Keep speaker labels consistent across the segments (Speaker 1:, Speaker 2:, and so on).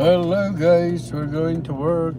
Speaker 1: Hello guys, we're going to work.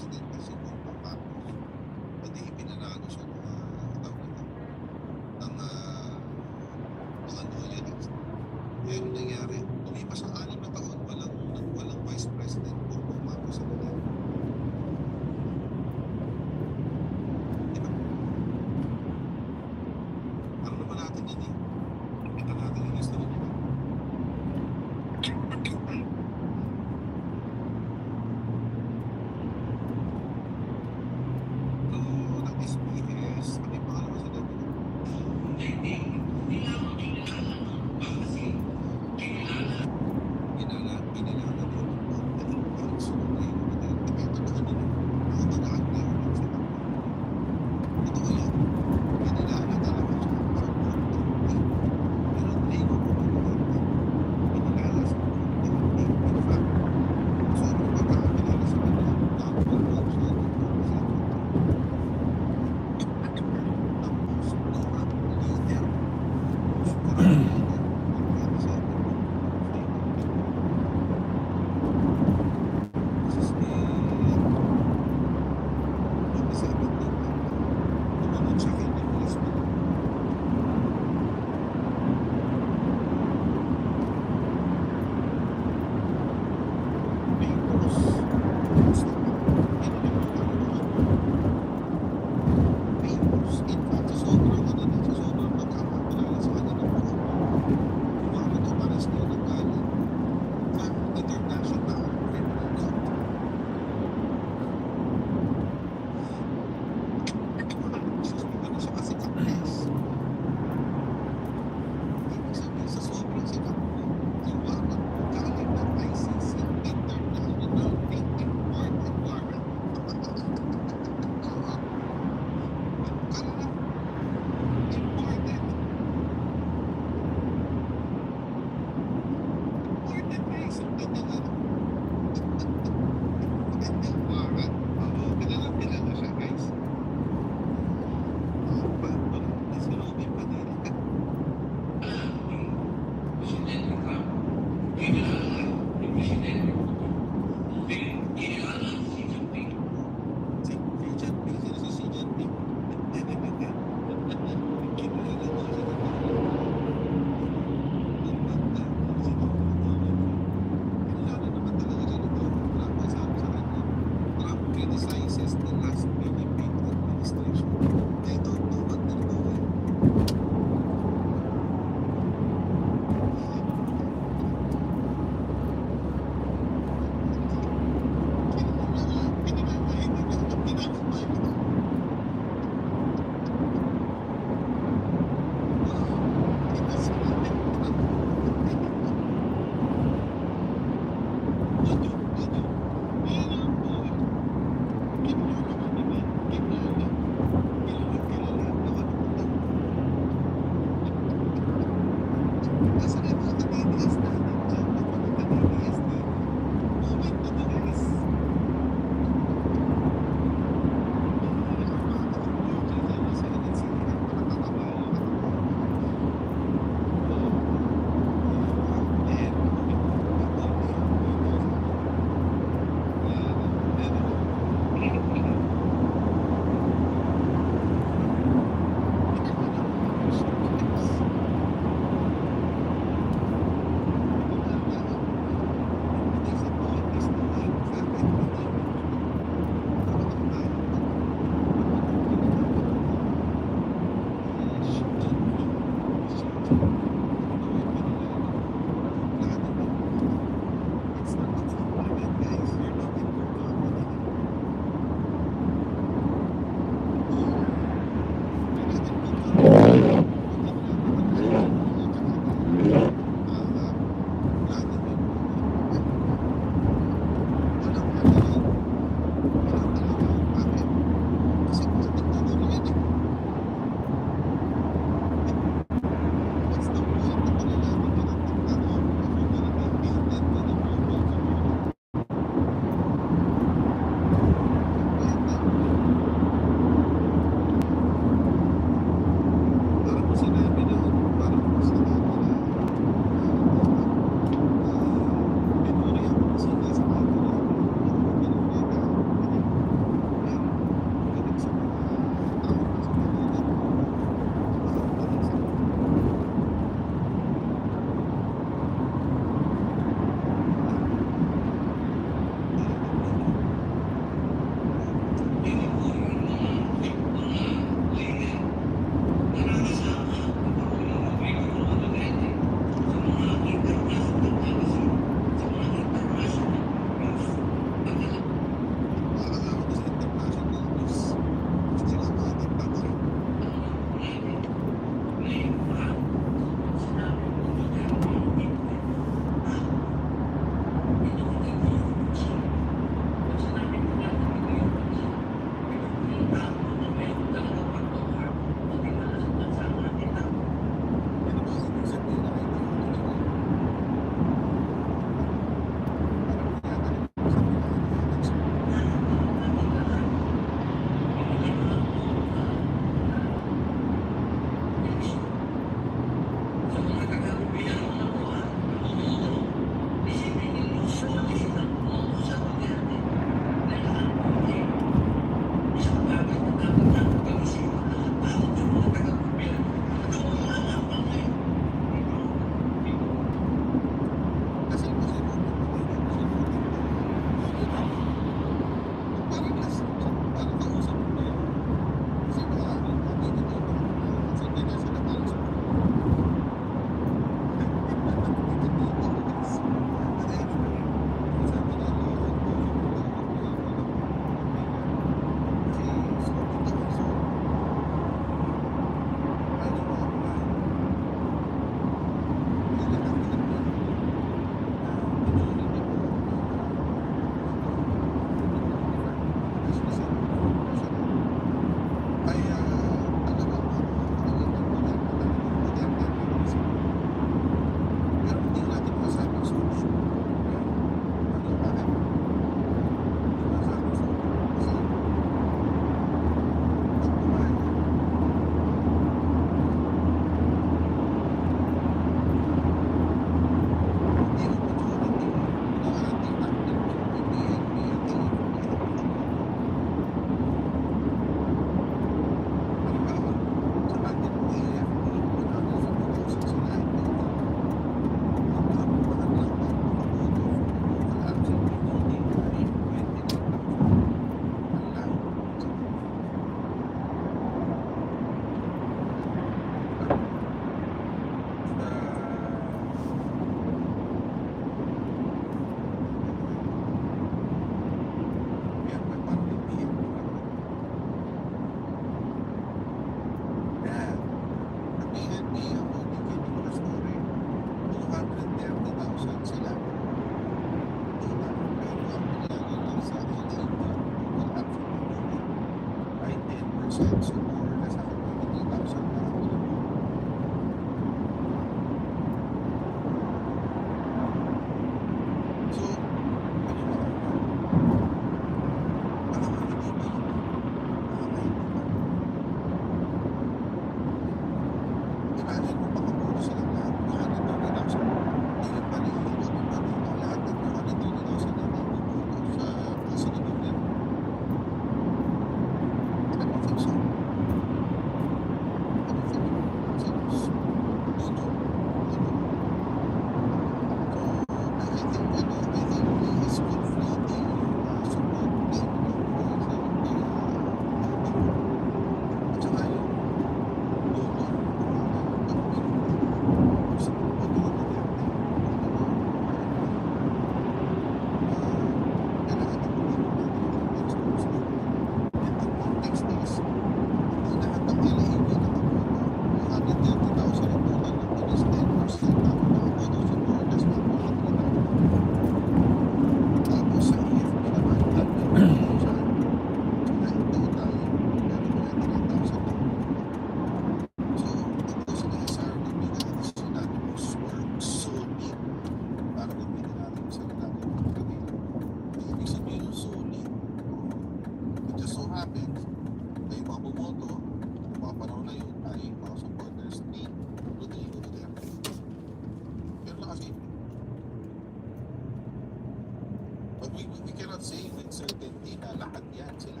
Speaker 2: cannot say with certainty na lahat yan sila.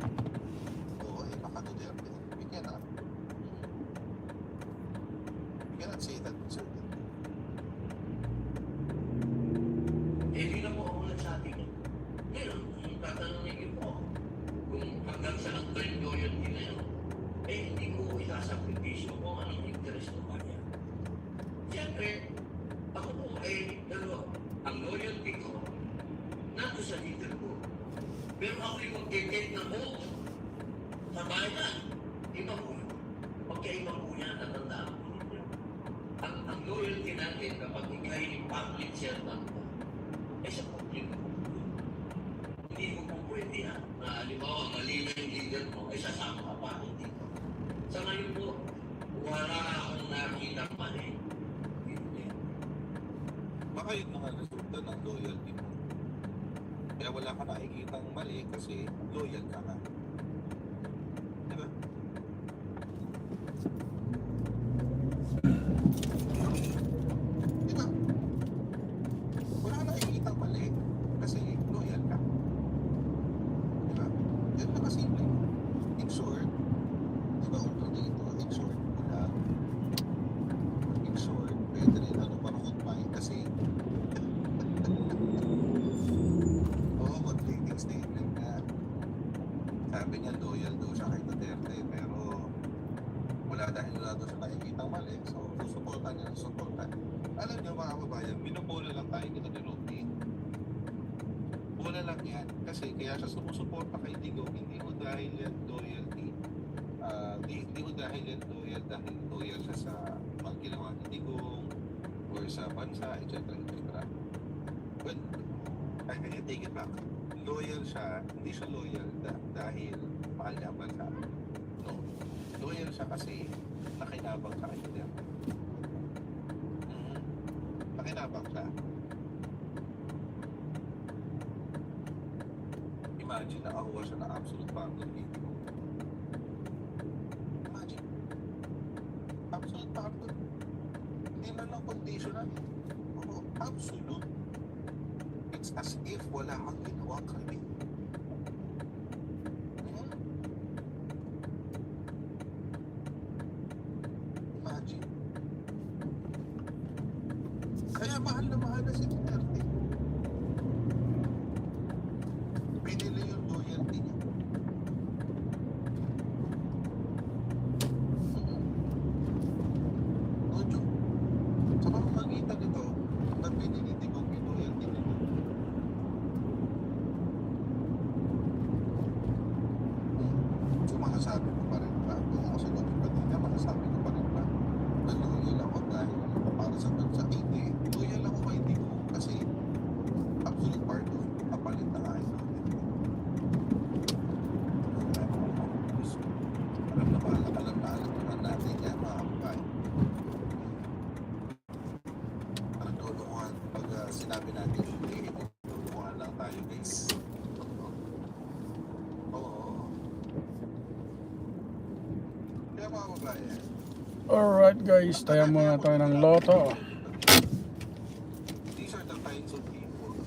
Speaker 2: Oo, baka Duterte. We cannot say that with certainty.
Speaker 3: Hindi na po ako nagsabi ko. Ngayon, kung tatanungin ko kung hanggang saan ang loyalty na yun, hindi ko isasakripisyo kung anong interest ng kanya. Siyempre, ako po ang loyalty ko nandun sa leader ko. Pero ako yung mag-take ng vote sa bayan. Iba po yun. Magkaiba po yan, natandaan po ninyo. Ang loyalty natin kapag ikay yung public servant ko, sa public ko. Hindi mo po pwede na halimbawa, mali na yung leader mo, sasama ka pa rin dito. Sa ngayon po, wala akong nakita mali.
Speaker 2: Baka yun mga resulta ng loyalty mo. Kaya wala ka nakikitang mali kasi loyal ka nga. Diba? Diba? Wala ka nakikitang mali kasi loyal ka. Diba? Yan na kasimple. In short, diba ulo dito, in short, wala. In short, pwede rin marunong mind kasi conflicting statement nga. Sabi niya loyal daw siya kay Duterte pero wala dahil wala daw siya nakikitang mali, so susuportan niya, susuportan. Alam niyo mga kababayan, binubola lang tayo dito ni Rocky. Bola lang yan kasi kaya siya sumusuporta kay Digong, hindi mo dahil yan loyalty. Hindi mo dahil yan loyal dahil loyal siya sa mga ginawa ni Digong or sa bansa, etc. Well, I take it back. Loyal siya, hindi siya loyal dahil mahal niya ang bansa. No. Loyal siya kasi nakinabang sa kanya. Nakinabang siya. Imagine na akuha siya ng absolute pardon dito. Imagine. Absolute pardon. Hindi man lang conditional. Oo, absolute. It's as if wala kang ginawa kami. Imagine. Kaya mahal na si Duterte. Pinili yung loyalty niya. Ojo. Sa pamamagitan nito, na pinili kong yung loyalty niya. So masasabi ko pa rin ba? Kung ako sa lobby pa din, masasabi ko pa rin ba? Na loyal ako dahil para sa bansa. Hindi. Loyal ako kay Digong kasi absolute pardon. Kapalit na kain natin. Alam naman natin yan mga kababayan. Nagtulungan pag sinabi natin hindi, tulungan lang tayo guys. Oo. Kaya mga kababayan,
Speaker 1: Alright guys, tayo muna tayo ng loto.
Speaker 2: these are the kinds of people.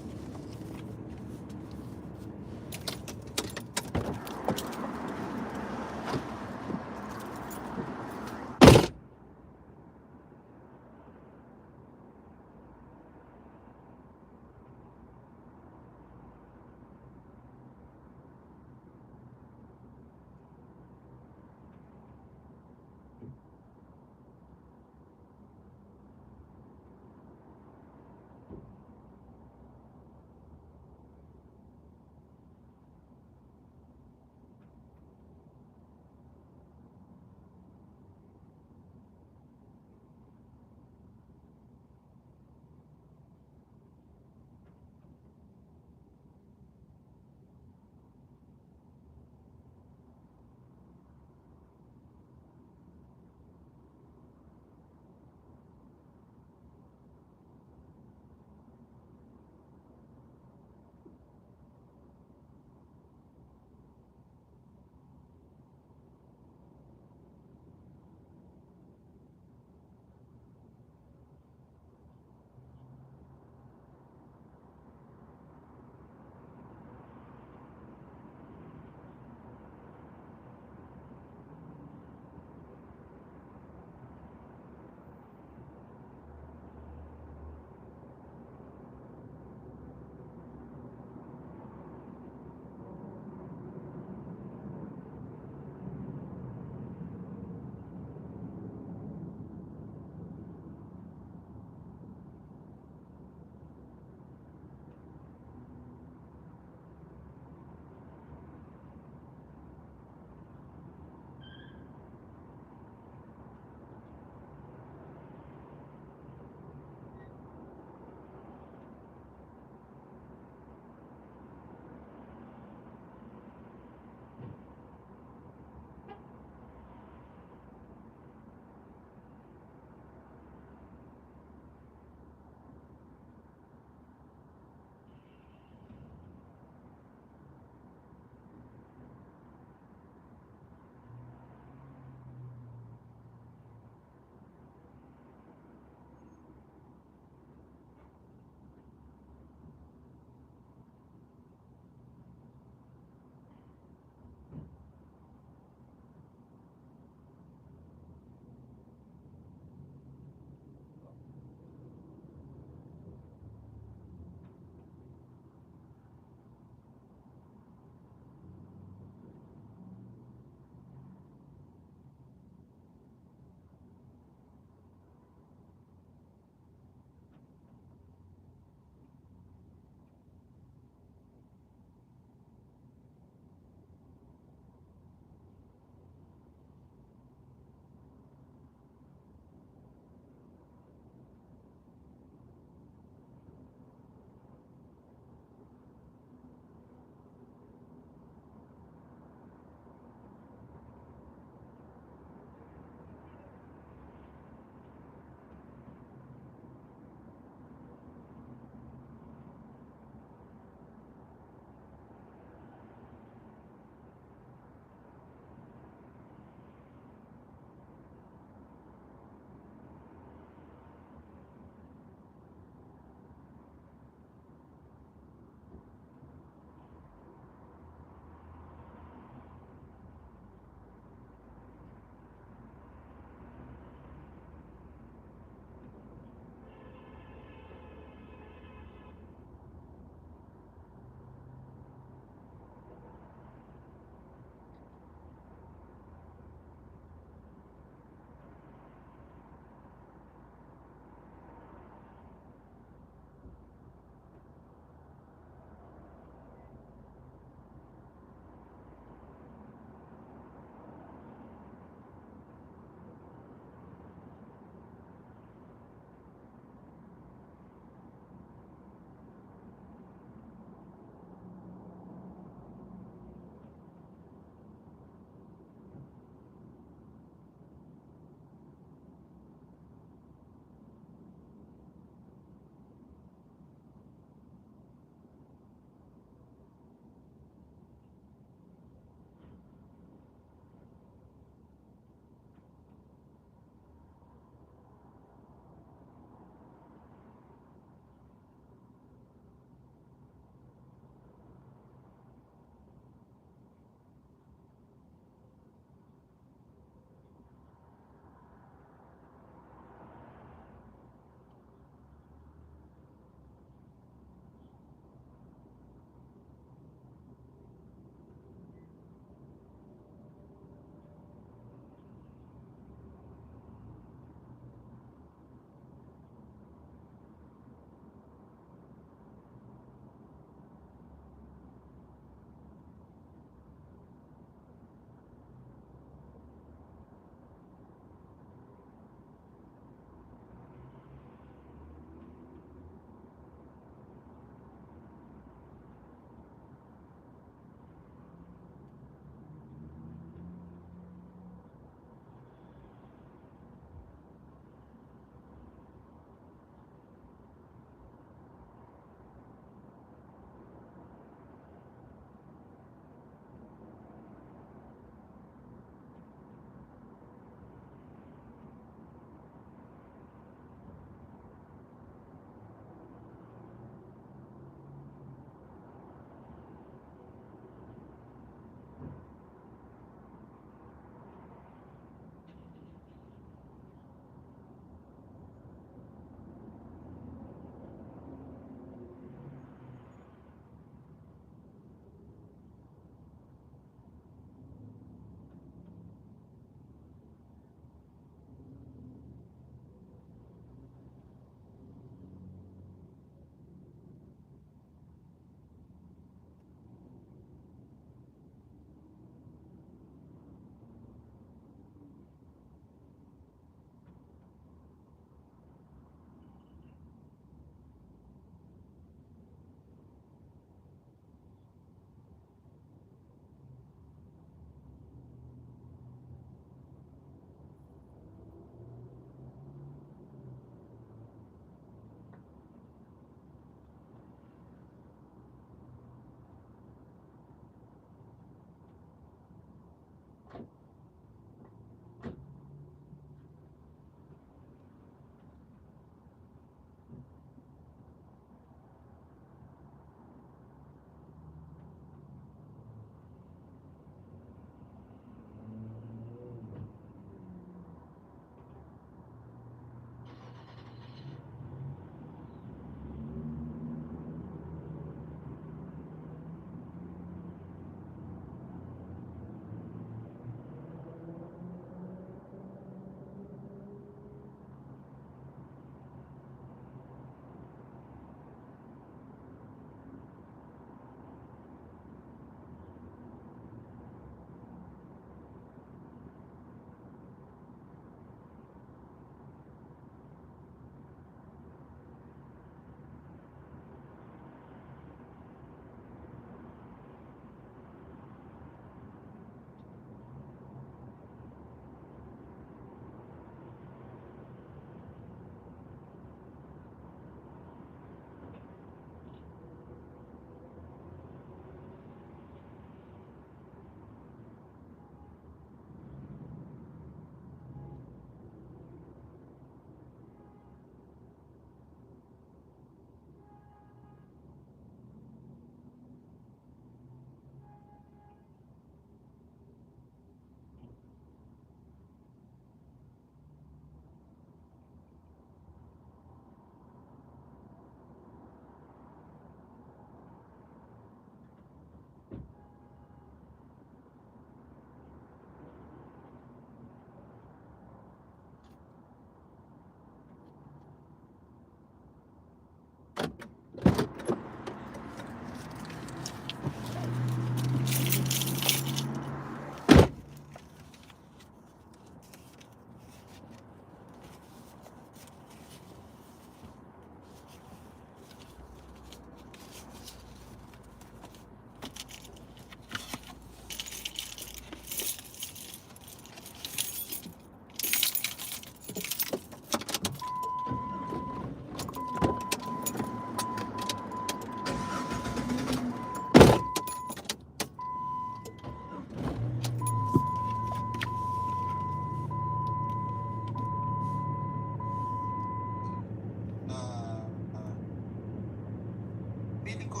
Speaker 2: feeling ko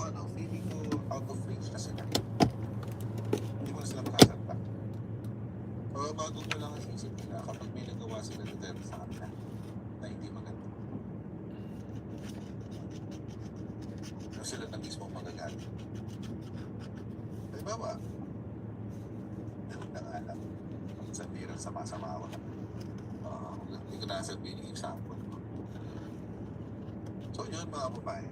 Speaker 2: out of reach na sila. Hindi mo na sila makasarta. O bago mo lang ang isip nila kapag may nagawa sila Duterte sa kanila na hindi maganda. So sila na mismo magagalit. Halimbawa, ganun na nga lang. Sabihin ng sama-sama ako na. Hindi ko na sabihin yung example. So yun mga babae.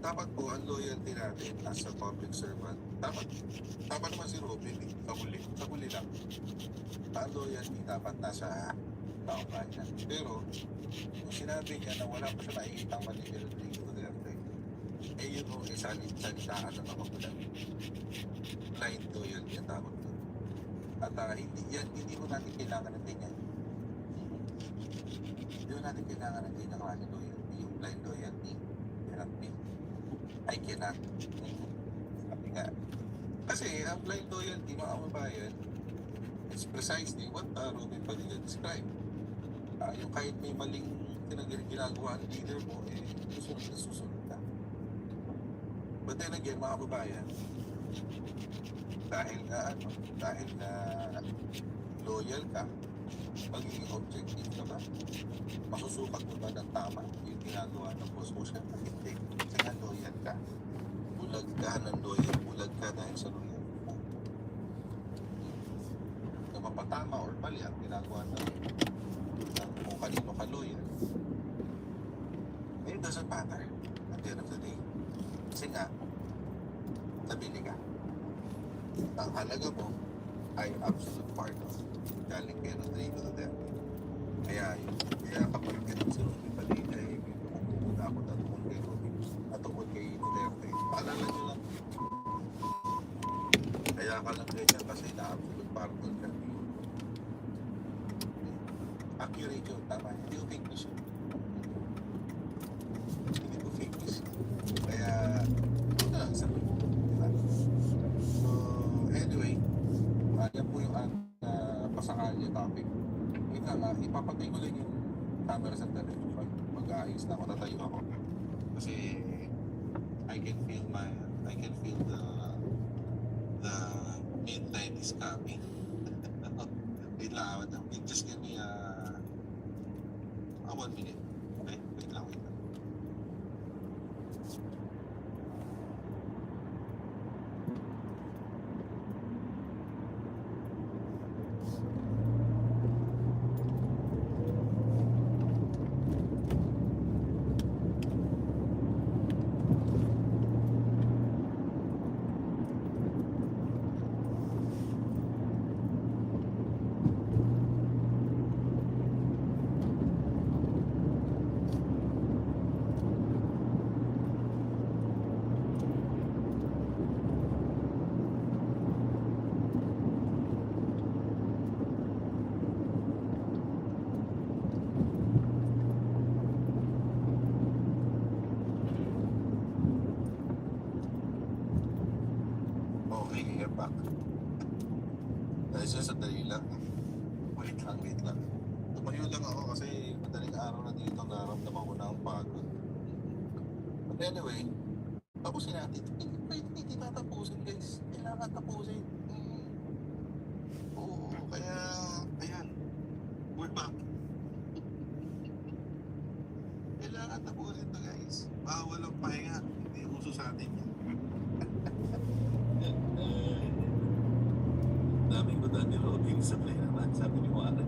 Speaker 2: Dapat po ang loyalty natin as a public servant. Dapat naman si Robin sa huli lang. Ang loyalty dapat nasa taong bayan. Pero kung sinabi niya na wala pa siya nakikitang mali ni Rodrigo Duterte, eh yun o salitaan ng mga bulan. Blind loyalty ang tawag doon. At hindi mo natin kailangan ng ganyan. Hindi mo natin kailangan ng ganyan klase loyalty. Yung blind loyalty. I cannot. Sabi nga. Kasi ang blind loyalty, mga kababayan, it's precisely what Robin Padilla described. Yung kahit may maling ginagawa ang leader mo, susunod ka. But then again, mga kababayan, dahil na loyal ka, magiging objective ka ba? Masusukat mo ba ng tama yung ginagawa ng boss mo siya? Hindi. Kasi nga loyal ka. Bulag ka ng loyal. Bulag ka dahil sa loyal mo. Na mapatama or mali ang ginagawa ng kung kanino ka loyal. It doesn't matter at the end of the day. Kasi nga, nabili ka. Ang halaga mo ay absolute part of galing kay Rodrigo Duterte. Kaya kapag ganun si Robin Padilla, kumukuda ako na tungkol kay Robin at tungkol kay Duterte. Paalala nyo lang. Kaya ka lang ganyan kasi na-absolute part of ka. Accurate yun, tama. Hindi ko fake news yun. Hindi ko fake news. Kaya, ito na lang sabi. So, anyway, yan po yung pasakali topic. Ipapatay ko lang yung camera sa telephone pag mag-aayos na ako, tatayo ako. Kasi I can feel the midnight is coming. Wait lang, just give me 1 minute. Okay, wait lang. Okay, you're back. Dahil siya sa dali lang. Wait lang. Tumayo lang ako kasi madaling araw na dito naramdaman ko na ang pagod. But anyway, tapusin natin. Hindi tatapusin guys. Kailangan tapusin. Oo, kaya, ayan. We're back. Kailangan tapusin to guys. Bawal ang pahinga. Hindi uso sa atin yan. Daming ko dati Robin sa play naman, sabi ni Warren.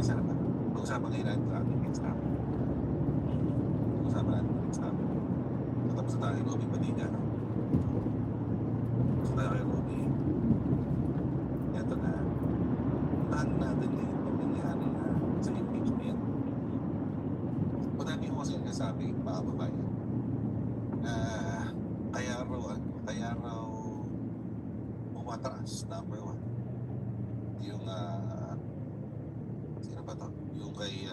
Speaker 2: Isa na ba? Pag-usapan ngayon natin sa ating next namin. Pag-usapan natin next namin. Tapos na tayo Robin Padilla, no? Tapos tayo kay Robin. Ito na. Tahan natin ngayon pag nangyari na sa impeachment. Madami ko kasi nasabi, mga babae, na kaya raw umatras, number 1. Yung, sino ba to? Yung kay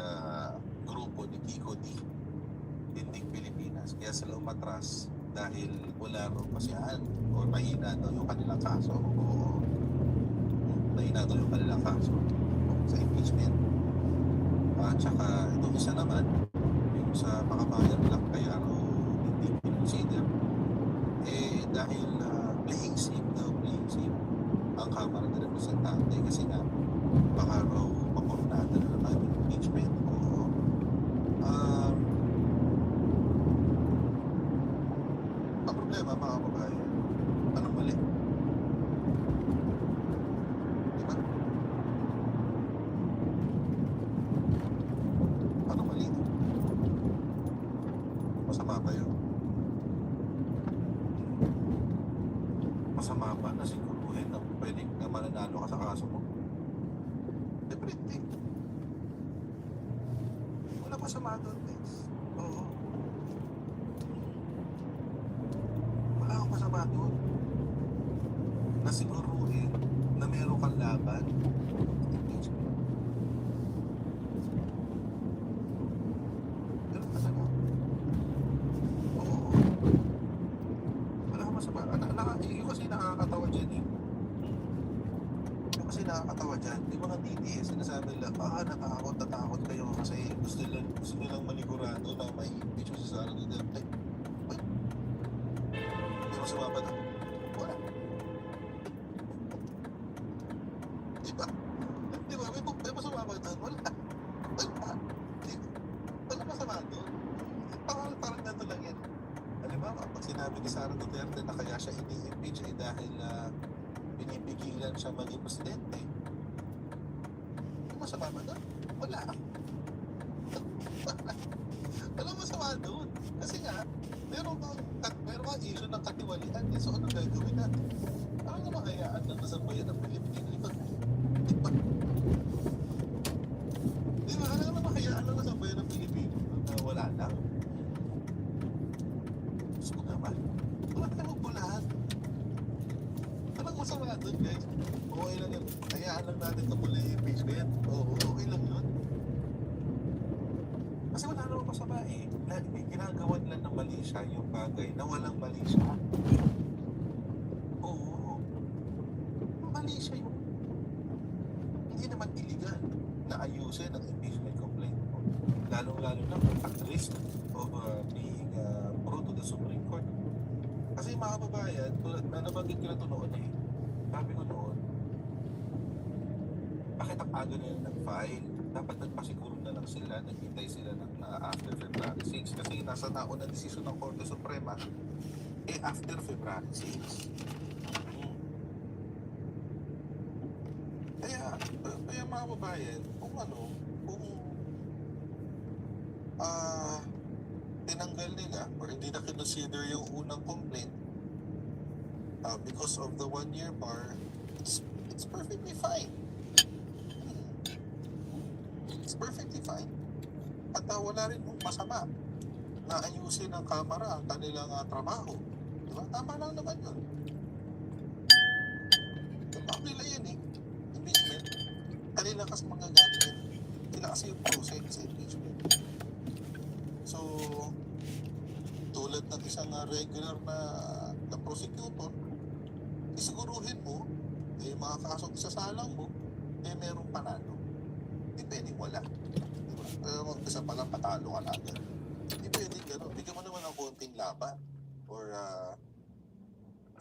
Speaker 2: grupo ni Kiko D, Tindig Pilipinas. Kaya sila umatras dahil wala raw kasiyahan o mahina daw yung kanilang kaso o mahina daw yung kanilang kaso sa impeachment. At saka itong isa naman, yung sa makabayan lang kaya raw hindi consider dahil playing safe ang Kamara ng Representante kasi nga baka raw papornado na naman yung impeachment o ang problema mga kababayan, anong mali? Diba? Anong mali? Masama ba yun? Masama ba na siguruhin na pwedeng na mananalo ka sa kaso mo? Definitely. Wala masama doon, guys. Oo. Wala akong masama doon. Na siguruhin na meron kang laban. Impeachment. Ganun talaga. Oo. Wala akong masama. Yung kasi nakakatawa dyan eh. Yung kasi nakakatawa dyan. Yung mga DDS, sinasabi nila, natakot kayo kasi gusto nilang manigurado na may impeach si Sara Duterte. Wait. Hindi masama ba doon? Wala. Diba? Diba? May masama ba doon? Wala. Wala. Wala masama doon. Parang ganito lang yan. Halimbawa, pag sinabi ni Sara Duterte na kaya siya ini-impeach ay dahil pinipigilan siya maging presidente. Masama ba doon? Wala. Wala masama doon. Kasi nga, meron kang issue ng katiwalian. So ano gagawin natin? Parang naman hayaan lang na sa bayan ng Pilipinas. Diba? Diba? Ano naman hayaan lang na sa bayan ng Pilipinas na wala lang? Gusto naman. Wala ka magbulaan. Walang masama doon, guys. Okay lang yun. Hayaan lang natin tumuloy yung impeachment. Oo, okay lang yun. Kasi wala naman masama eh. Ginagawa nila ng mali siya yung bagay na walang mali siya. Oo. Mali siya yung hindi naman illegal na ayusin ang impeachment complaint mo. Lalong-lalo na at risk of being brought to the Supreme Court. Kasi mga kababayan, tulad na nabanggit ko na ito noon eh. Sabi ko noon, bakit ang aga nila nag-file? Dapat nagpasiguro na lang sila, naghintay sila ng after February 6 kasi nasa naon na desisyon ng Korte Suprema after February 6. Kaya mga kababayan, kung tinanggal nila or hindi na consider yung unang complaint because of the 1-year bar, it's perfectly fine. It's perfectly fine. At wala rin mong masama na ayusin ng Kamara ang kanilang trabaho. Diba? Tama lang naman yun. Trabaho nila yan eh. Impeachment. Kanila kasi mga galing. Sila kasi yung process sa impeachment. So, tulad ng isang regular na prosecutor, isiguruhin mo, mga kasong isasalang mo, merong panalo. Hindi pwedeng wala. Diba? Mag-isa pa lang patalo ka na agad. Hindi pwedeng gano'n. Bigyan mo naman ng konting laban. Or,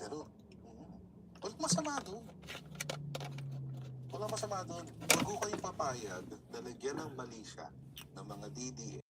Speaker 2: gano'n. Walang masama doon. Walang masama doon. Huwag ko kayong papayag na lagyan ng mali siya ng mga DDS